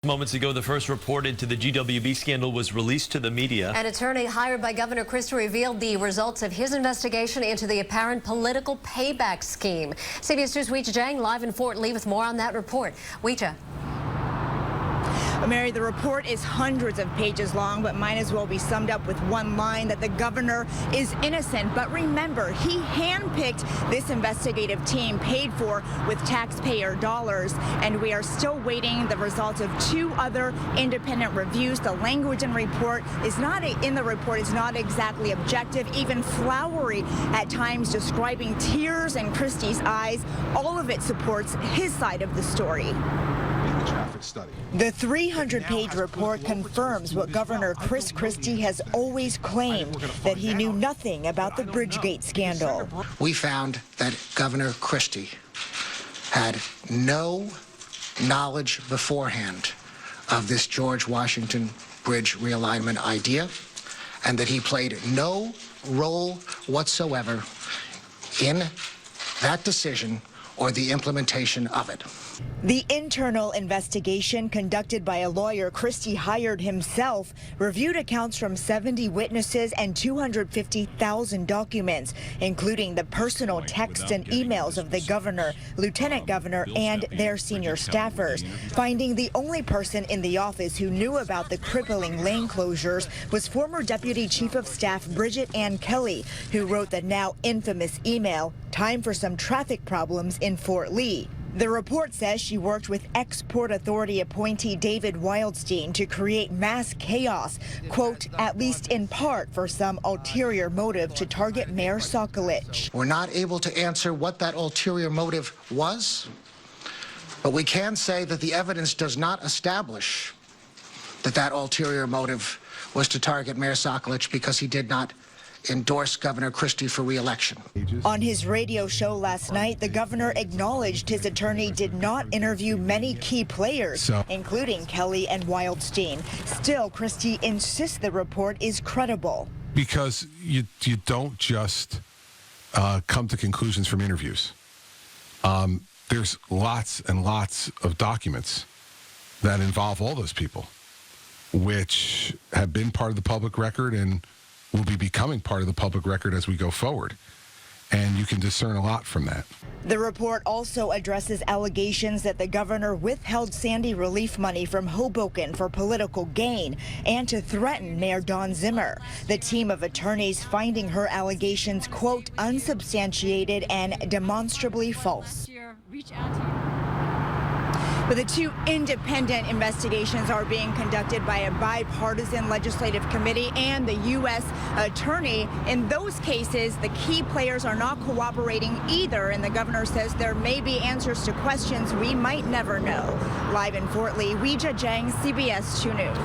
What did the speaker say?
Moments ago, the first report into the GWB scandal was released to the media. An attorney hired by Governor Christie revealed the results of his investigation into the apparent political payback scheme. CBS News' Weijia Jiang live in Fort Lee with more on that report. Weijia. Mary, the report is hundreds of pages long, but might as well be summed up with one line that the governor is innocent. But remember, he handpicked this investigative team paid for with taxpayer dollars, and we are still waiting the results of two other independent reviews. The language in the report is not exactly objective, even flowery at times, describing tears in Christie's eyes. All of it supports his side of the story. The 300-page report confirms what Governor Chris Christie has always claimed, that he knew nothing about the Bridgegate scandal. We found that Governor Christie had no knowledge beforehand of this George Washington Bridge realignment idea, and that he played no role whatsoever in that decision or the implementation of it. The internal investigation, conducted by a lawyer Christie hired himself, reviewed accounts from 70 witnesses and 250,000 documents, including the personal texts and emails of the governor, lieutenant governor, and their senior staffers, finding the only person in the office who knew about the crippling lane closures was former Deputy Chief of Staff Bridget Ann Kelly, who wrote the now infamous email, "Time for some traffic problems in Fort Lee." The report says she worked with ex-Port Authority appointee David Wildstein to create mass chaos, quote, at least in part for some ulterior motive to target Mayor Sokolich. We're not able to answer what that ulterior motive was, but we can say that the evidence does not establish that that ulterior motive was to target Mayor Sokolich because he did not endorse Governor Christie for re-election. On his radio show last night, the governor acknowledged his attorney did not interview many key players, including Kelly and Wildstein. Still, Christie insists the report is credible. Because you don't just come to conclusions from interviews. There's lots and lots of documents that involve all those people, which have been part of the public record and will be becoming part of the public record as we go forward. And you can discern a lot from that. The report also addresses allegations that the governor withheld Sandy relief money from Hoboken for political gain and to threaten Mayor Don Zimmer. The team of attorneys finding her allegations, quote, unsubstantiated and demonstrably false. But the two independent investigations are being conducted by a bipartisan legislative committee and the U.S. attorney. In those cases, the key players are not cooperating either, and the governor says there may be answers to questions we might never know. Live in Fort Lee, Weijia Jiang, CBS 2 News.